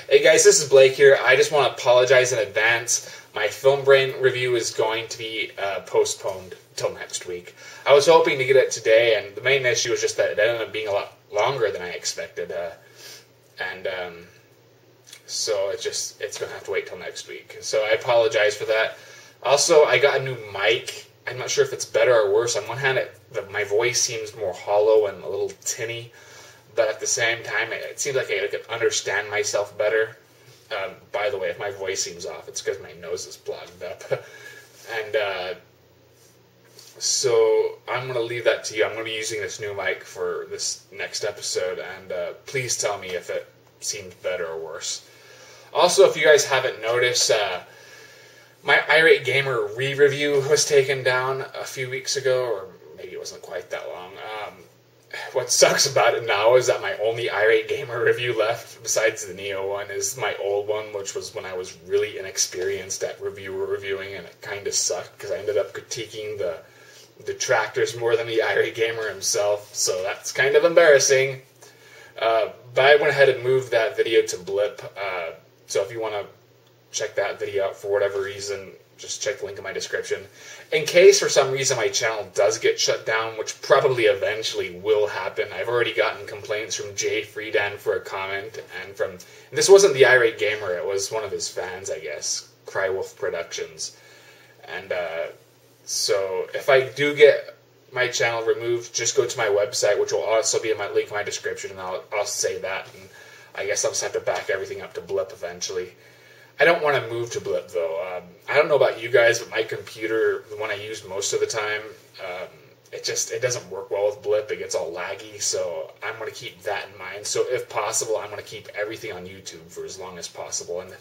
Hey guys, this is Blake here. I just want to apologize in advance. My Film Brain review is going to be postponed till next week. I was hoping to get it today, and the main issue was just that it ended up being a lot longer than I expected. So it's going to have to wait till next week. So I apologize for that. Also, I got a new mic. I'm not sure if it's better or worse. On one hand, my voice seems more hollow and a little tinny. But at the same time, it seems like I could understand myself better. By the way, if my voice seems off, it's because my nose is plugged up. So I'm going to leave that to you. I'm going to be using this new mic for this next episode, and please tell me if it seems better or worse. Also, if you guys haven't noticed, my Irate Gamer re-review was taken down a few weeks ago, or maybe it wasn't quite that long. What sucks about it now is that my only Irate Gamer review left, besides the Neo one, is my old one, which was when I was really inexperienced at reviewing, and it kind of sucked, because I ended up critiquing the detractors more than the Irate Gamer himself, so that's kind of embarrassing. But I went ahead and moved that video to Blip, so if you want to check that video out for whatever reason, just check the link in my description. In case for some reason my channel does get shut down, which probably eventually will happen, I've already gotten complaints from Jay Friedan for a comment, and this wasn't the Irate Gamer, it was one of his fans, I guess, Crywolf Productions. And so if I do get my channel removed, just go to my website, which will also be in my link in my description, and I'll say that, and I guess I'll just have to back everything up to Blip eventually. I don't want to move to Blip, though. I don't know about you guys, but my computer, the one I use most of the time, it doesn't work well with Blip. It gets all laggy, so I'm going to keep that in mind. So if possible, I'm going to keep everything on YouTube for as long as possible. And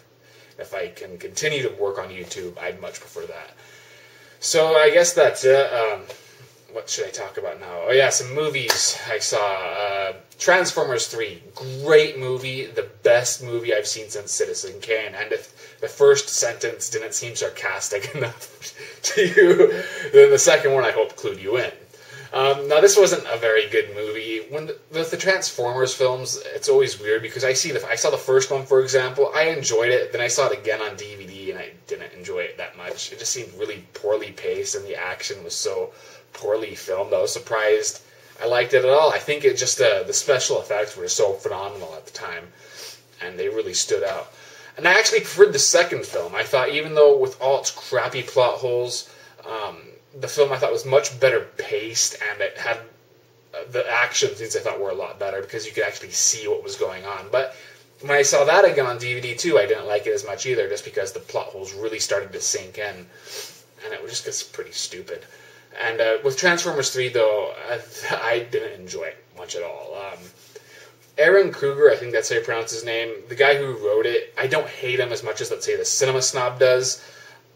if I can continue to work on YouTube, I'd much prefer that. So I guess that's it. What should I talk about now? Oh yeah, some movies I saw. Transformers 3, great movie, the best movie I've seen since Citizen Kane. And if the first sentence didn't seem sarcastic enough to you, then the second one I hope clued you in. Now this wasn't a very good movie. With the Transformers films, it's always weird because I saw the first one, for example, I enjoyed it, then I saw it again on DVD and I didn't enjoy it that much. It just seemed really poorly paced and the action was so poorly filmed. I was surprised I liked it at all. I think it just the special effects were so phenomenal at the time, and they really stood out. And I actually preferred the second film. I thought, even though with all its crappy plot holes, the film I thought was much better paced, and it had the action scenes I thought were a lot better because you could actually see what was going on. But when I saw that again on DVD too, I didn't like it as much either, just because the plot holes really started to sink in, and it was just pretty stupid. And with Transformers 3, though, I didn't enjoy it much at all. Aaron Kruger, I think that's how you pronounce his name, the guy who wrote it, I don't hate him as much as, let's say, the Cinema Snob does.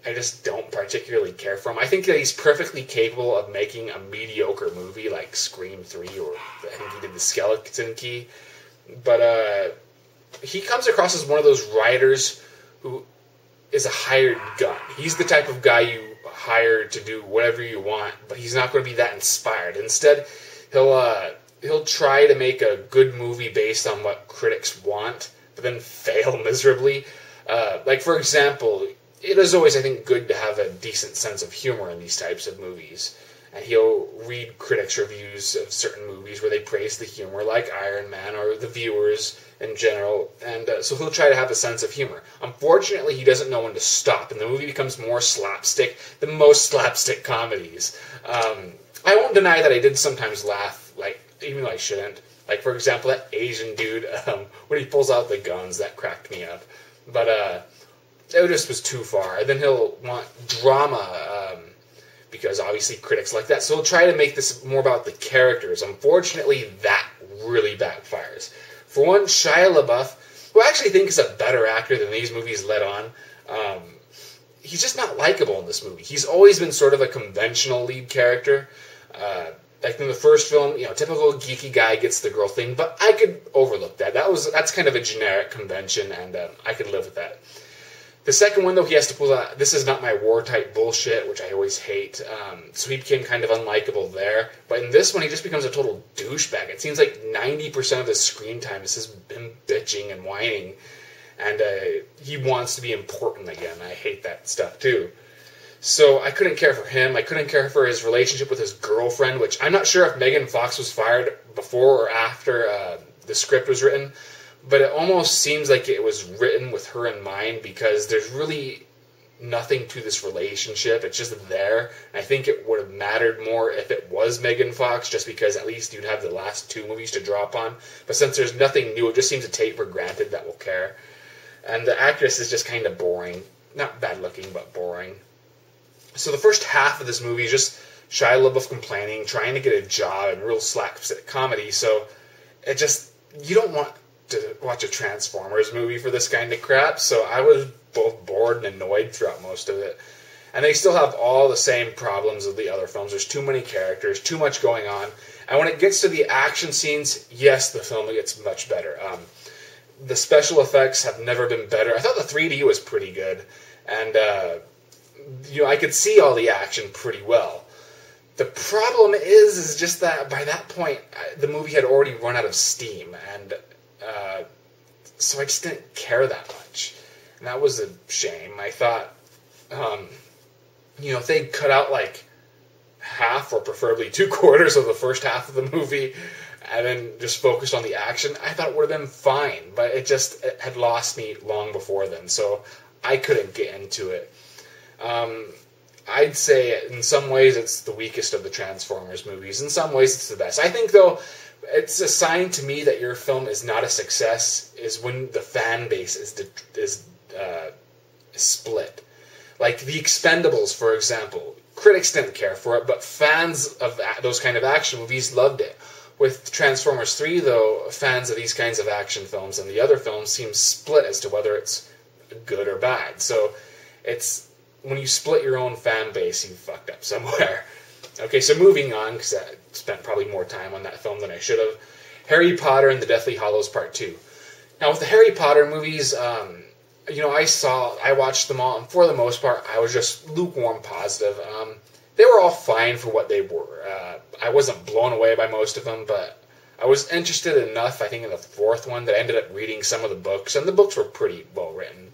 I just don't particularly care for him. I think that he's perfectly capable of making a mediocre movie like Scream 3, or I think he did The Skeleton Key. But he comes across as one of those writers who is a hired gun. He's the type of guy you hired to do whatever you want, but he's not going to be that inspired. Instead, he'll try to make a good movie based on what critics want, but then fail miserably. Like, for example, it is always, I think, good to have a decent sense of humor in these types of movies. And he'll read critics' reviews of certain movies where they praise the humor, like Iron Man, or the viewers in general, and so he'll try to have a sense of humor. Unfortunately, he doesn't know when to stop, and the movie becomes more slapstick than most slapstick comedies. I won't deny that I did sometimes laugh, like, even though I shouldn't. Like, for example, that Asian dude, when he pulls out the guns, that cracked me up. But it just was too far. And then he'll want drama, because obviously critics like that. So he'll try to make this more about the characters. Unfortunately, that really backfires. For one, Shia LaBeouf, who I actually think is a better actor than these movies let on, he's just not likable in this movie. He's always been sort of a conventional lead character. Like in the first film, typical geeky guy gets the girl thing, but I could overlook that. That's kind of a generic convention, and I could live with that. The second one, though, he has to pull out, this is not my war type bullshit, which I always hate, so he became kind of unlikable there. But in this one, he just becomes a total douchebag. It seems like 90% of his screen time is him bitching and whining, and he wants to be important again. I hate that stuff too. So I couldn't care for him. I couldn't care for his relationship with his girlfriend, which I'm not sure if Megan Fox was fired before or after the script was written, but it almost seems like it was written with her in mind, because there's really nothing to this relationship. It's just there. I think it would have mattered more if it was Megan Fox, just because at least you'd have the last two movies to draw upon. But since there's nothing new, it just seems to take for granted that we'll care. And the actress is just kind of boring. Not bad looking, but boring. So the first half of this movie is just Shia LaBeouf complaining, trying to get a job, and real slapstick comedy. So it just, you don't want to watch a Transformers movie for this kind of crap. So I was both bored and annoyed throughout most of it. And they still have all the same problems of the other films. There's too many characters, too much going on. And when it gets to the action scenes, yes, the film gets much better. The special effects have never been better. I thought the 3D was pretty good. And, I could see all the action pretty well. The problem is just that by that point, the movie had already run out of steam. And so I just didn't care that much. And that was a shame. I thought, if they'd cut out like half or preferably 3/4 of the first half of the movie and then just focused on the action, I thought it would have been fine. But it had lost me long before then, so I couldn't get into it. I'd say in some ways it's the weakest of the Transformers movies. In some ways it's the best. I think, though, it's a sign to me that your film is not a success is when the fan base is split. Like The Expendables, for example. Critics didn't care for it, but fans of those kind of action movies loved it. With Transformers 3, though, fans of these kinds of action films and the other films seem split as to whether it's good or bad. So it's when you split your own fan base, you fucked up somewhere. Okay, so moving on, because I spent probably more time on that film than I should have. Harry Potter and the Deathly Hallows Part 2. Now, with the Harry Potter movies, I watched them all, and for the most part, I was just lukewarm positive. They were all fine for what they were. I wasn't blown away by most of them, but I was interested enough, I think, in the fourth one that I ended up reading some of the books, and the books were pretty well written.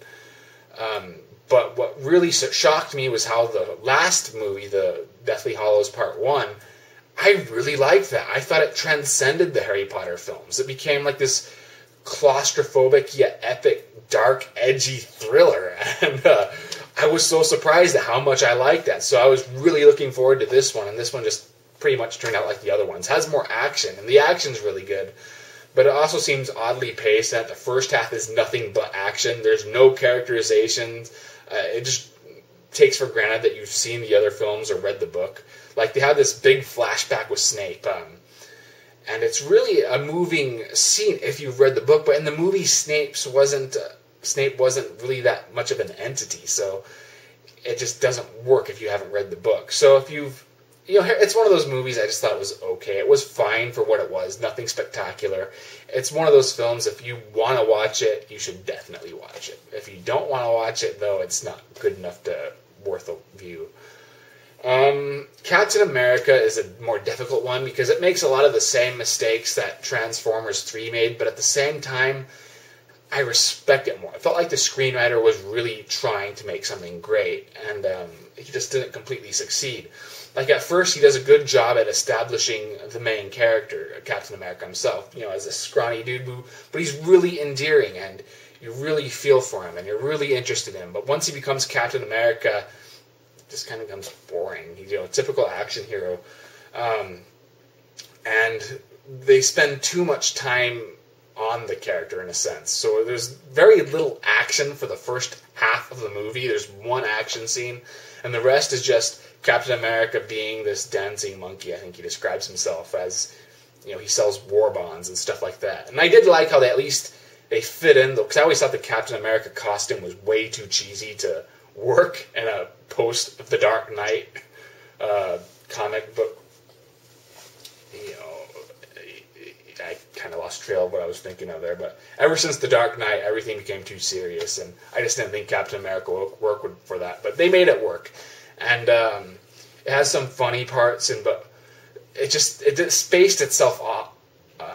But what really shocked me was how the last movie, the Deathly Hallows Part 1, I really liked that. I thought it transcended the Harry Potter films. It became like this claustrophobic yet epic, dark, edgy thriller. And I was so surprised at how much I liked that. So I was really looking forward to this one, and this one just pretty much turned out like the other ones. It has more action, and the action's really good. But it also seems oddly paced, that the first half is nothing but action. There's no characterization. It just takes for granted that you've seen the other films or read the book. Like, they have this big flashback with Snape, and it's really a moving scene if you've read the book. But in the movie, Snape wasn't really that much of an entity, so it just doesn't work if you haven't read the book. So if you've it's one of those movies I just thought was okay. It was fine for what it was, nothing spectacular. It's one of those films, if you want to watch it, you should definitely watch it. If you don't want to watch it, though, it's not good enough to worth a view. Captain America is a more difficult one because it makes a lot of the same mistakes that Transformers 3 made, but at the same time, I respect it more. I felt like the screenwriter was really trying to make something great, and he just didn't completely succeed. Like, at first, he does a good job at establishing the main character, Captain America himself, as a scrawny dude, but he's really endearing, and you really feel for him, and you're really interested in him. But once he becomes Captain America, it just kind of becomes boring. He's, a typical action hero. And they spend too much time on the character, in a sense. So there's very little action for the first half of the movie. There's one action scene, and the rest is just Captain America being this dancing monkey. I think he describes himself as, he sells war bonds and stuff like that. And I did like how they fit in, because I always thought the Captain America costume was way too cheesy to work in a post The Dark Knight comic book. I kind of lost trail of what I was thinking of there, but ever since The Dark Knight, everything became too serious, and I just didn't think Captain America would work for that. But they made it work, and it has some funny parts, but it spaced itself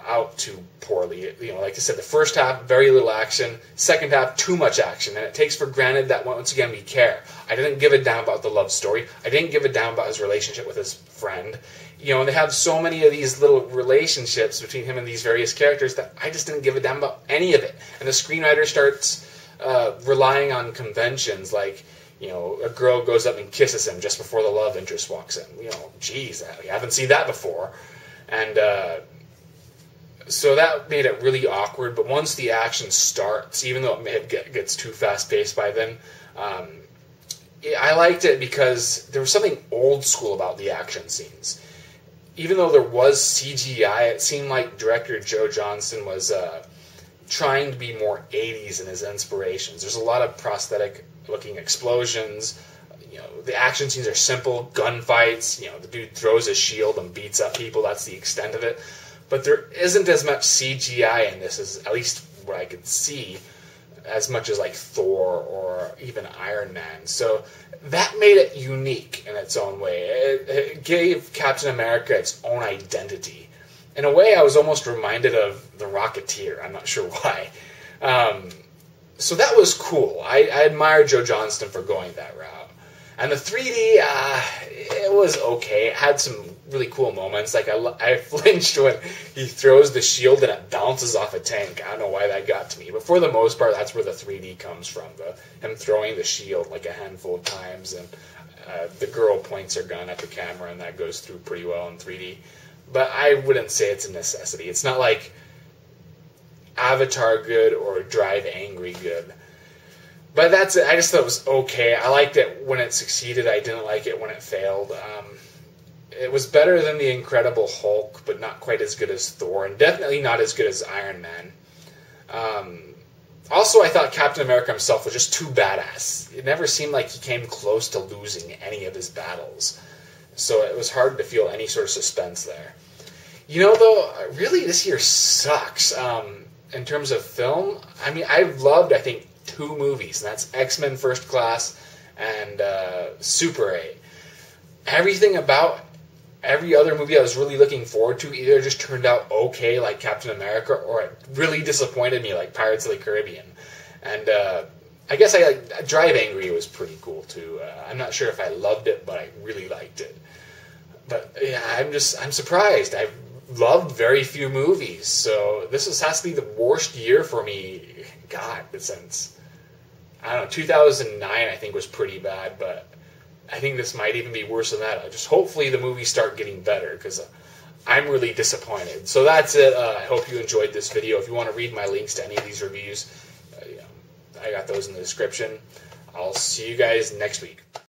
out too poorly. You know, like I said, the first half, very little action. Second half, too much action. And it takes for granted that, once again, we care. I didn't give a damn about the love story. I didn't give a damn about his relationship with his friend. You know, and they have so many of these little relationships between him and these various characters that I just didn't give a damn about any of it. And the screenwriter starts relying on conventions like, you know, a girl goes up and kisses him just before the love interest walks in. You know, geez, I haven't seen that before. And so that made it really awkward. But once the action starts, even though it may have gets too fast-paced by then, I liked it because there was something old school about the action scenes. Even though there was CGI, it seemed like director Joe Johnston was trying to be more 80s in his inspirations. There's a lot of prosthetic-looking explosions. You know, the action scenes are simple, gunfights. You know, the dude throws his shield and beats up people. That's the extent of it. But there isn't as much CGI in this, as at least what I could see, as much as like Thor or even Iron Man. So that made it unique in its own way. It gave Captain America its own identity. In a way, I was almost reminded of The Rocketeer. I'm not sure why. So that was cool. I admire Joe Johnston for going that route. And the 3D, it was okay. It had some really cool moments. Like, I flinched when he throws the shield and it bounces off a tank. I don't know why that got to me. But for the most part, that's where the 3D comes from. Him throwing the shield like a handful of times. And the girl points her gun at the camera, and that goes through pretty well in 3D. But I wouldn't say it's a necessity. It's not like Avatar good or Drive Angry good. But that's it. I just thought it was okay. I liked it when it succeeded. I didn't like it when it failed. It was better than The Incredible Hulk, but not quite as good as Thor, and definitely not as good as Iron Man. Also, I thought Captain America himself was just too badass. It never seemed like he came close to losing any of his battles. So it was hard to feel any sort of suspense there. You know, though, really this year sucks in terms of film. I mean, I've loved, I think, 2 movies, and that's X-Men First Class and Super 8. Everything about every other movie I was really looking forward to either just turned out okay, like Captain America, or it really disappointed me, like Pirates of the Caribbean. And I guess Drive Angry was pretty cool too. I'm not sure if I loved it, but I really liked it. But yeah, I'm surprised. I've loved very few movies, so this has to be the worst year for me. God, since I don't know, 2009 I think was pretty bad, but I think this might even be worse than that. Just hopefully the movies start getting better, because I'm really disappointed. So that's it. I hope you enjoyed this video. If you want to read my links to any of these reviews, I got those in the description. I'll see you guys next week.